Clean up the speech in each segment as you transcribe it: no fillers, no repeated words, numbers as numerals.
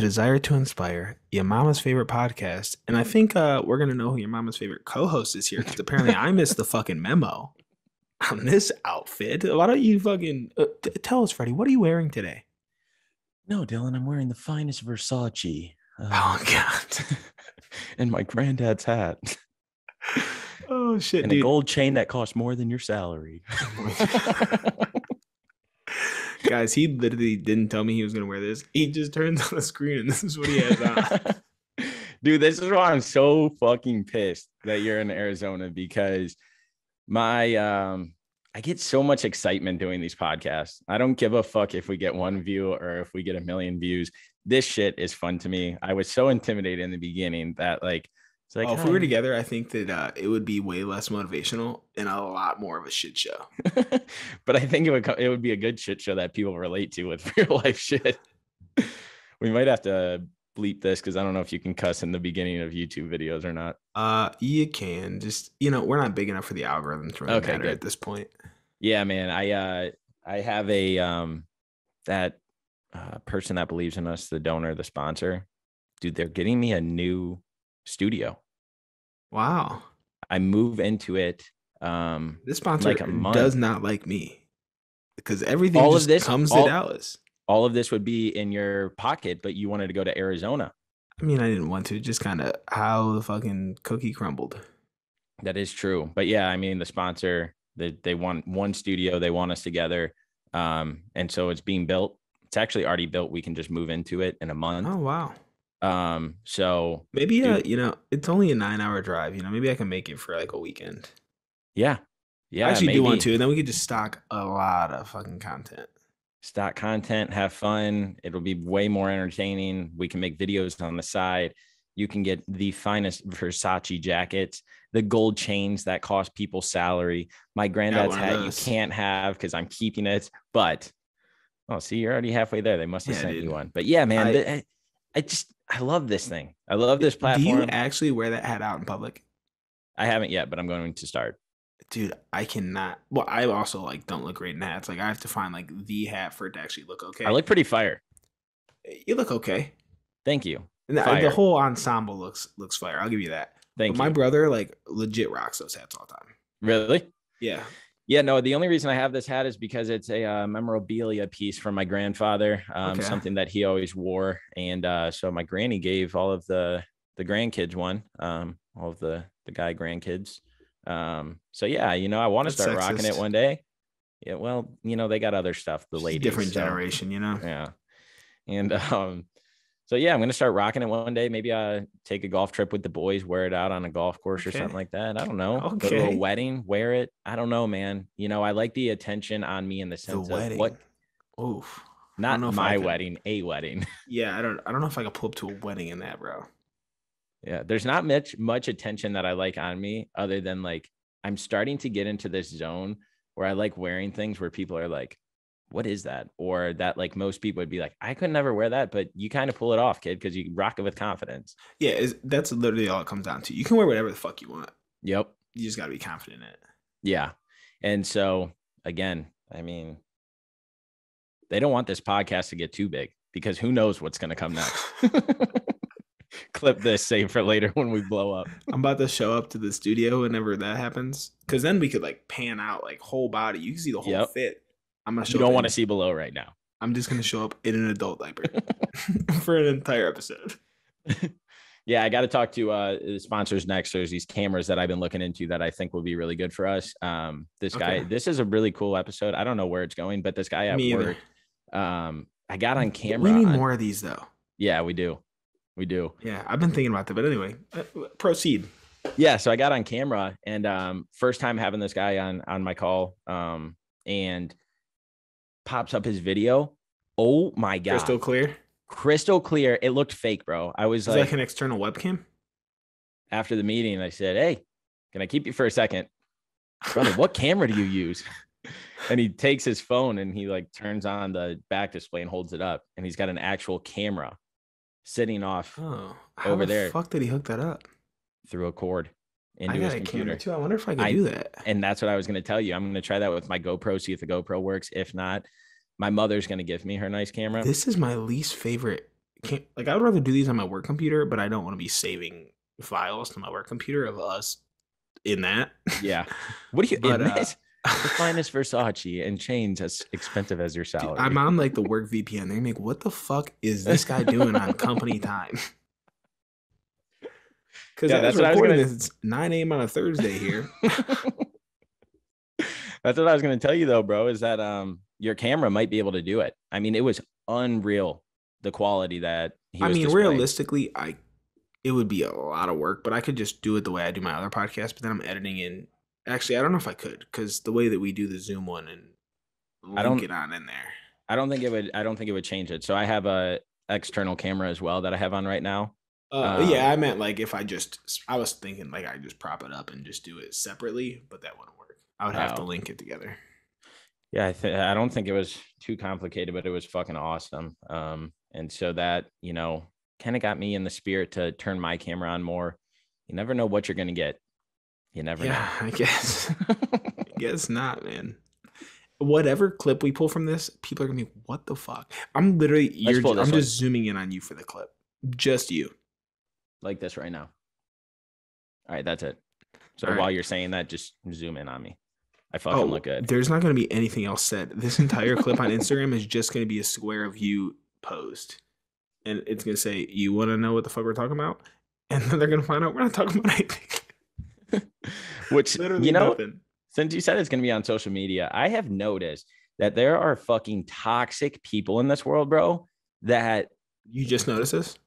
to Desire to Inspire, your mama's favorite podcast. And I think we're going to know who your mama's favorite co host is here because apparently I missed the fucking memo on this outfit. Why don't you fucking tell us, Freddie, what are you wearing today? No, Dylan, I'm wearing the finest Versace. Oh, God. And my granddad's hat. Oh, shit, and dude. a gold chain that costs more than your salary. Guys, he literally didn't tell me he was going to wear this. He just turns on the screen and this is what he has on. Dude, this is why I'm so fucking pissed that you're in Arizona, because I get so much excitement doing these podcasts. I don't give a fuck if we get 1 view or if we get 1 million views. This shit is fun to me. I was so intimidated in the beginning that it's like, if we were together, I think that it would be way less motivational and a lot more of a shit show. But I think it would be a good shit show that people relate to with real life shit. We might have to bleep this because I don't know if you can cuss in the beginning of YouTube videos or not. You can just, we're not big enough for the algorithm to really matter at this point. Yeah, man. I have a that person that believes in us, the donor, the sponsor. Dude, they're getting me a new studio. Wow. I move into it. This sponsor does not like me because everything comes to Dallas. All of this would be in your pocket, but you wanted to go to Arizona. I mean, I didn't want to, just kind of how the fucking cookie crumbled. That is true. But yeah, I mean, the sponsor, they want one studio. They want us together. And so it's being built. It's actually already built. We can just move into it in a month. Oh, wow. So maybe, it's only a 9-hour drive, maybe I can make it for like a weekend. Yeah. Yeah. I actually do want to. And then we could just stock a lot of fucking content. Stock content, have fun. It'll be way more entertaining. We can make videos on the side. You can get the finest Versace jackets, the gold chains that cost people salary. My granddad's hat you can't have because I'm keeping it. But, see, you're already halfway there. They must have sent you one. But yeah, man, I love this thing. I love this platform. Do you actually wear that hat out in public? I haven't yet, but I'm going to start. Dude, I cannot. Well, I also don't look great in hats. I have to find the hat for it to actually look okay. I look pretty fire. You look okay. Thank you. The whole ensemble looks fire. I'll give you that. Thank you. My brother legit rocks those hats all the time. Really? Yeah. Yeah, no, the only reason I have this hat is because it's a memorabilia piece from my grandfather, something that he always wore. And so my granny gave all of the grandkids one, all of the guy grandkids. So yeah, I want to start rocking it one day. Yeah, well, they got other stuff, the ladies. Different generation, Yeah. And so yeah, I'm gonna start rocking it one day. Maybe take a golf trip with the boys, wear it out on a golf course or something like that. I don't know. Okay. Go to a wedding, wear it. I don't know, man. I like the attention on me in the sense of what. Oof. Not my wedding, a wedding. Yeah, I don't know if I could pull up to a wedding in that, bro. Yeah, there's not much attention that I like on me other than I'm starting to get into this zone where I like wearing things where people are like, what is that? Or that most people would be like, I could never wear that, but you kind of pull it off, kid, because you rock it with confidence. Yeah, that's literally all it comes down to. You can wear whatever the fuck you want. Yep. You just got to be confident in it. Yeah. And so, again, I mean, they don't want this podcast to get too big because who knows what's going to come next. Clip this, save for later when we blow up. I'm about to show up to the studio whenever that happens, because then we could pan out whole body. You can see the whole fit. I'm gonna show. You don't want to see below right now. I'm just gonna show up in an adult diaper for an entire episode. Yeah, I got to talk to the sponsors next. There's these cameras that I've been looking into that I think will be really good for us. This is a really cool episode. I don't know where it's going, but this guy at work, I got on camera. We need more of these though. Yeah, we do. We do. Yeah, I've been thinking about that. But anyway, proceed. Yeah, so I got on camera and first time having this guy on my call and pops up his video. Oh my God. Crystal clear? Crystal clear. It looked fake, bro. I was like an external webcam? After the meeting, I said, hey, can I keep you for a second? Brother, what camera do you use? And he takes his phone and he turns on the back display and holds it up. And he's got an actual camera sitting off over there. How the fuck did he hook that up? Through a cord into his computer. Too. I wonder if I could do that. And that's what I was going to tell you. I'm going to try that with my GoPro, see if the GoPro works. If not, my mother's going to give me her nice camera. This is my least favorite can't, like, I would rather do these on my work computer, but I don't want to be saving files to my work computer of us in that. Yeah. What do you But admit? The finest Versace and chains as expensive as your dude, salary. I'm on like the work VPN. They make, what the fuck is this guy doing on company time? Because Yeah, as that's what I was recording gonna. this, it's 9 a.m. on a Thursday here. That's what I was gonna tell you though, bro. Is that your camera might be able to do it. I mean, it was unreal the quality that he I was mean, displaying. realistically, it would be a lot of work, but I could just do it the way I do my other podcast. But then I'm editing in. Actually, I don't know if I could, because the way that we do the Zoom one and I link don't. it on in there. I don't think it would. I don't think it would change it. So I have a external camera as well that I have on right now. Yeah, I meant like if I was thinking like I just prop it up and just do it separately, but that wouldn't work. I would have to link it together. Yeah, I don't think it was too complicated, but it was fucking awesome. And so that, kind of got me in the spirit to turn my camera on more. You never know what you're gonna get. You never know. Yeah, I guess. I guess not, man. Whatever clip we pull from this, people are gonna be, what the fuck? I'm just zooming in on you for the clip. Just you. Like this right now. All right, that's it. So All while right. you're saying that, just zoom in on me. I fucking look good. There's not going to be anything else said. This entire clip on Instagram is just going to be a square of you posed. And it's going to say, you want to know what the fuck we're talking about? And then they're going to find out we're not talking about anything. Which, literally nothing. Since you said it's going to be on social media, I have noticed that there are fucking toxic people in this world, bro, that... You just noticed this?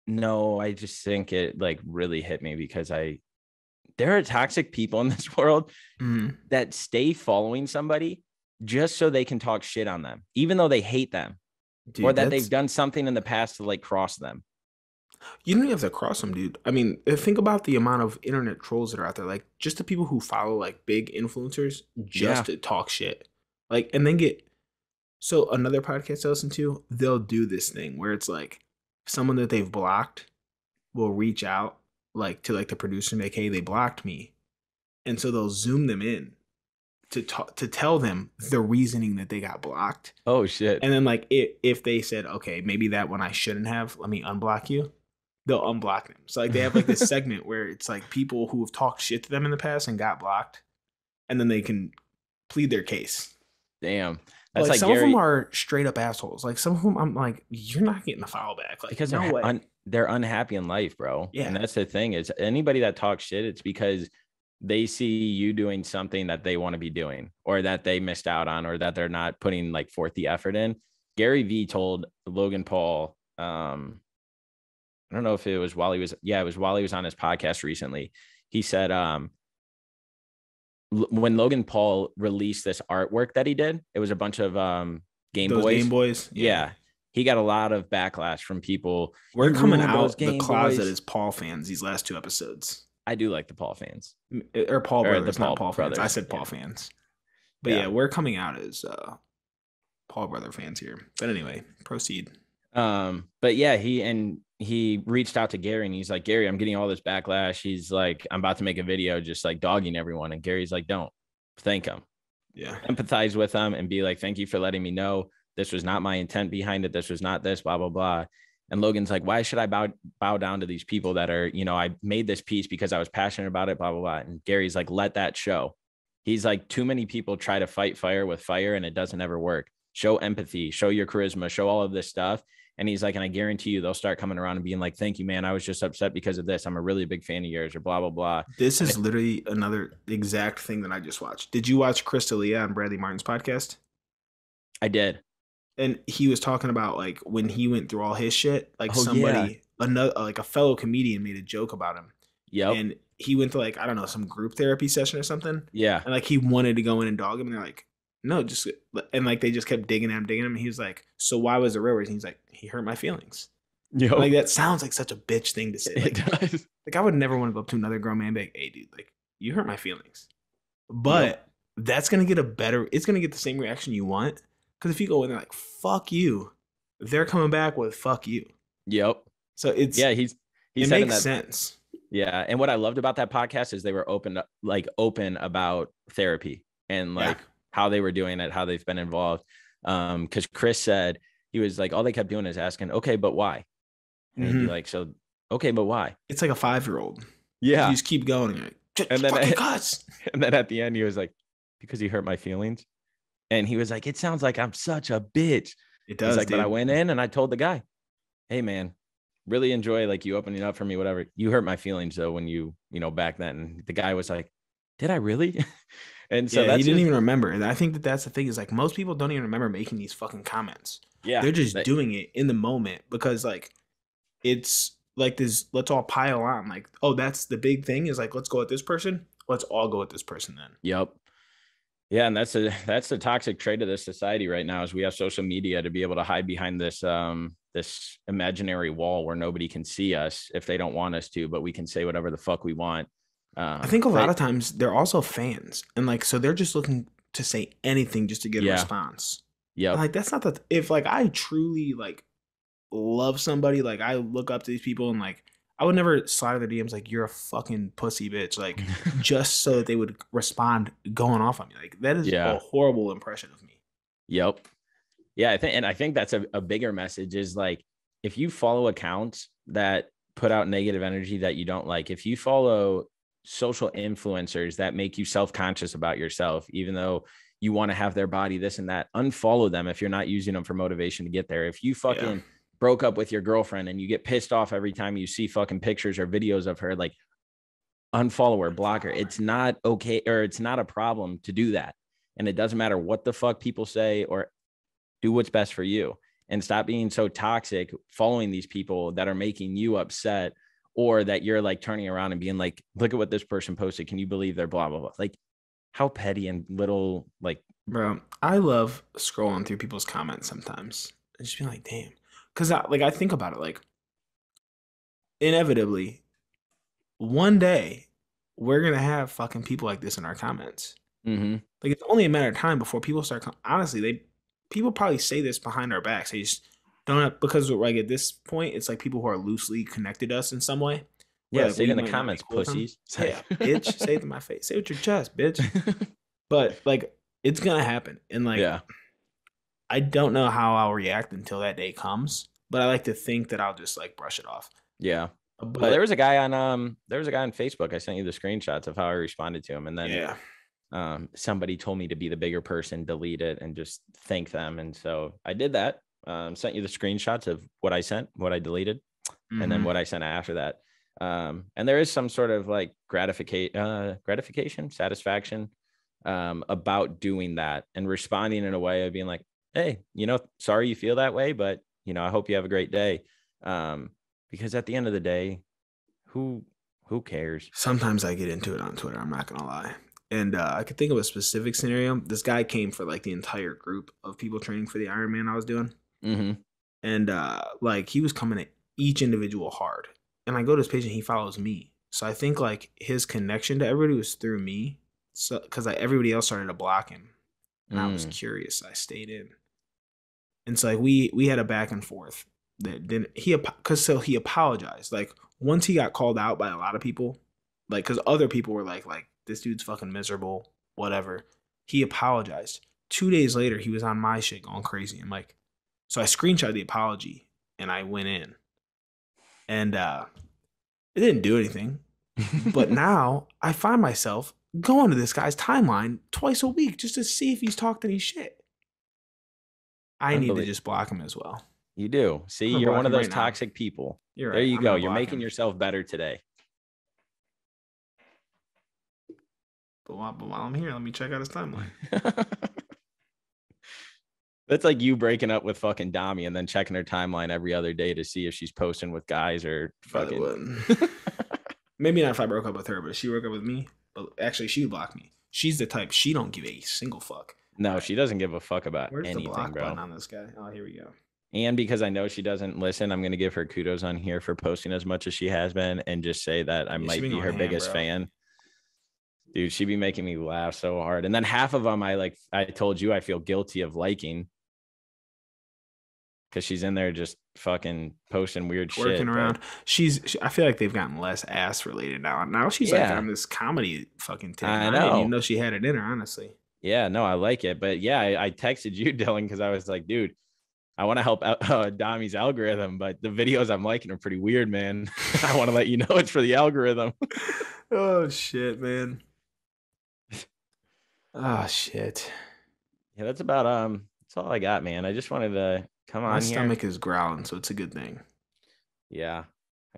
No, I just think it like really hit me because there are toxic people in this world that stay following somebody just so they can talk shit on them, even though they hate them. Dude, or that they've done something in the past to like cross them. You don't even have to cross them, dude. I mean, think about the amount of internet trolls that are out there. Like, just the people who follow like big influencers just to talk shit. Like, and then so another podcast I listen to, they'll do this thing where it's like, someone that they've blocked will reach out like to like the producer and be like, hey, they blocked me. And so they'll zoom them in to tell them the reasoning that they got blocked. Oh shit. And then like if they said, okay, maybe that one I shouldn't have, let me unblock you, they'll unblock them. So like they have like this segment where it's like people who have talked shit to them in the past and got blocked, and then they can plead their case. Damn. That's like some of them are straight up assholes. Like some of them, I'm like, you're not getting a file back. Like, because no they're unhappy in life, bro. Yeah. And that's the thing is anybody that talks shit, it's because they see you doing something that they want to be doing or that they missed out on or that they're not putting like forth the effort in. Gary Vee told Logan Paul, I don't know if it was while he was on his podcast recently. He said, when Logan Paul released this artwork that he did, it was a bunch of Game Boys. Yeah. He got a lot of backlash from people. We're coming out the closet as Paul fans these last 2 episodes. I do like the Paul fans. Or Paul brothers, not Paul fans. I said Paul fans. But yeah, we're coming out as Paul brother fans here. But anyway, proceed. But yeah, he reached out to Gary and he's like, Gary, I'm getting all this backlash. He's like, I'm about to make a video just like dogging everyone. And Gary's like, don't thank him. Yeah. Empathize with them and be like, thank you for letting me know this was not my intent behind it. This was not this, blah, blah, blah. And Logan's like, why should I bow down to these people that are, I made this piece because I was passionate about it, blah, blah, blah. And Gary's like, let that show. He's like, too many people try to fight fire with fire and it doesn't ever work. Show empathy, show your charisma, show all of this stuff. And he's like, and I guarantee you they'll start coming around and being like, thank you, man. I was just upset because of this. I'm a really big fan of yours or blah, blah, blah. This is literally another exact thing that I just watched. Did you watch Chris D'Elia on Bradley Martin's podcast? I did. And he was talking about like when he went through all his shit, like another like a fellow comedian made a joke about him. Yeah. And he went to like, I don't know, some group therapy session or something. Yeah. And like he wanted to go in and dog him. And they're like, no, just, and like they just kept digging him. And he was like, so why was it real? And he's like, he hurt my feelings. Yeah. Like that sounds like such a bitch thing to say. Like, it does. Like I would never want to go up to another grown man and be like, hey dude, like you hurt my feelings. But that's going to get it's going to get the same reaction you want. Because if you go in there like, fuck you, they're coming back with fuck you. Yep. So it's, it makes sense. Yeah. And what I loved about that podcast is they were open about therapy and like how they were doing it, how they've been involved. Because Chris said he was like, all they kept doing is asking, okay, but why? And he'd be like, so, okay, but why? It's like a 5-year-old. Yeah. You just keep going. You're like, and then fucking cuts. And then at the end, he was like, because he hurt my feelings. And he was like, it sounds like I'm such a bitch. It does. He's like, dude. but I went in and I told the guy, hey man, really enjoy like you opening up for me, whatever. You hurt my feelings though when you know, back then. And the guy was like, did I really? And so he didn't even remember. And I think that that's the thing is like most people don't even remember making these fucking comments. Yeah. They're just doing it in the moment because like it's like this, let's all pile on. Like, oh, that's the big thing is like, let's go with this person. Let's all go with this person then. Yep. Yeah, and that's the toxic trait of this society right now is we have social media to be able to hide behind this this imaginary wall where nobody can see us if they don't want us to, but we can say whatever the fuck we want. I think a lot of times they're also fans, and like so they're just looking to say anything just to get a response. Yeah, like that's not the if like I truly like love somebody, like I look up to these people and like I would never slide in their DMs like you're a fucking pussy bitch, like just so that they would respond going off on me. Like that is a horrible impression of me. Yep. Yeah, I think that's a bigger message is like if you follow accounts that put out negative energy that you don't like, if you follow social influencers that make you self-conscious about yourself, even though you want to have their body, this and that, unfollow them if you're not using them for motivation to get there. If you fucking broke up with your girlfriend and you get pissed off every time you see fucking pictures or videos of her, like unfollow her, block her. It's not okay, or it's not a problem to do that. And it doesn't matter what the fuck people say, or do what's best for you and stop being so toxic following these people that are making you upset, or that you're like turning around and being like, look at what this person posted. Can you believe they're blah, blah, blah. Like how petty and little, like, bro, I love scrolling through people's comments sometimes and just being like, damn. Cause I think about it, like inevitably one day we're going to have fucking people like this in our comments. Mm-hmm. Like it's only a matter of time before people start. Honestly, people probably say this behind our backs. They just don't have, because like at this point, it's like people who are loosely connected to us in some way. Yeah, like, say it in the comments, pussies. Yeah, bitch, say it to my face. Say it with your chest, bitch. But like, it's gonna happen, and like, I don't know how I'll react until that day comes. But I like to think that I'll just like brush it off. Yeah. But well, there was a guy on Facebook. I sent you the screenshots of how I responded to him, and then somebody told me to be the bigger person, delete it, and just thank them. And so I did that. Sent you the screenshots of what I sent, what I deleted, and then what I sent after that. And there is some sort of like gratification, satisfaction about doing that and responding in a way of being like, hey, sorry you feel that way, but I hope you have a great day. Because at the end of the day, who cares? Sometimes I get into it on Twitter. I'm not going to lie. And I could think of a specific scenario. This guy came for like the entire group of people training for the Ironman I was doing. Mm-hmm. And like he was coming at each individual hard. And I go to his page and he follows me. So I think like his connection to everybody was through me. So because like everybody else started to block him. And I was curious. I stayed in. And so like we had a back and forth. That then he apologized. Like once he got called out by a lot of people, like because other people were like this dude's fucking miserable, whatever. He apologized. 2 days later, he was on my shit going crazy. I'm like, so I screenshot the apology and I went in, and it didn't do anything. But now I find myself going to this guy's timeline twice a week just to see if he's talked any shit. I need to just block him as well. You do. See, you're one of those toxic people. You're right. There you go. You're making yourself better today. But while I'm here, let me check out his timeline. That's like you breaking up with fucking Dami and then checking her timeline every other day to see if she's posting with guys or fucking. Maybe not if I broke up with her, but if she broke up with me. But actually, she would block me. She's the type, she don't give a single fuck. No, she doesn't give a fuck about anything, the block bro. Button on this guy. Oh, here we go. And because I know she doesn't listen, I'm going to give her kudos on here for posting as much as she has been and just say that I might be her biggest fan. Dude, she be making me laugh so hard. And then half of them, I told you, I feel guilty of liking because she's in there just fucking posting weird shit. Working around. I feel like they've gotten less ass related now. Now she's like on this comedy fucking thing. I didn't even know she had it in her, honestly. Yeah, no, I like it. But yeah, I texted you, Dylan, because I was like, dude, I want to help Dami's algorithm, but the videos I'm liking are pretty weird, man. I want to let you know it's for the algorithm. Oh shit, man. Oh shit. Yeah, that's all I got, man. I just wanted to come My on here. stomach is growling, so it's a good thing. Yeah,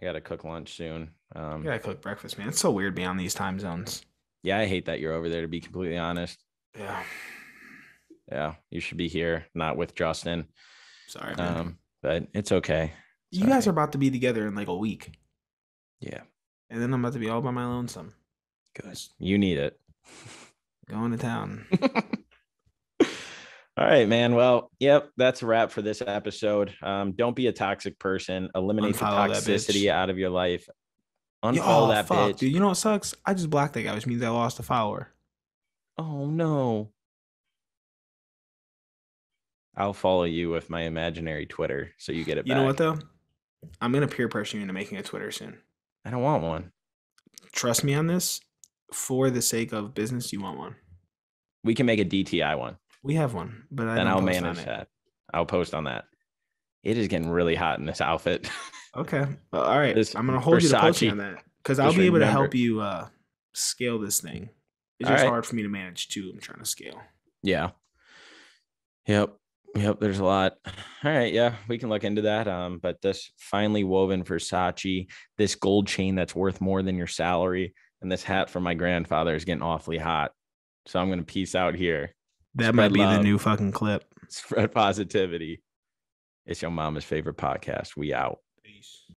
I gotta cook lunch soon. I gotta cook breakfast, man. It's so weird being on these time zones. Yeah, I hate that you're over there, to be completely honest. Yeah. Yeah, you should be here, not with Justin. Sorry, man. But it's okay. You guys are about to be together in like a week. Yeah. And then I'm about to be all by my lonesome. Good. You need it. Going to town. All right, man. Well, yep, that's a wrap for this episode. Don't be a toxic person. Eliminate Unfollow the that toxicity bitch. out of your life. Unfollow that bitch. Dude, you know what sucks? I just blocked that guy, which means I lost a follower. Oh no. I'll follow you with my imaginary Twitter so you get it back. You know what though? I'm gonna peer pressure you into making a Twitter soon. I don't want one. Trust me on this. For the sake of business, you want one. We can make a DTI one. We have one, but then I'll manage that. I'll post on that. It is getting really hot in this outfit. Okay. Well, all right. I'm gonna hold you to posting on that because I'll be able to help you scale this thing. It's just hard for me to manage too. I'm trying to scale. Yeah. Yep. There's a lot. All right. Yeah, we can look into that. But this finely woven Versace, this gold chain that's worth more than your salary, and this hat from my grandfather is getting awfully hot. So I'm gonna peace out here. That might be the new fucking clip. Spread positivity. It's your mama's favorite podcast. We out.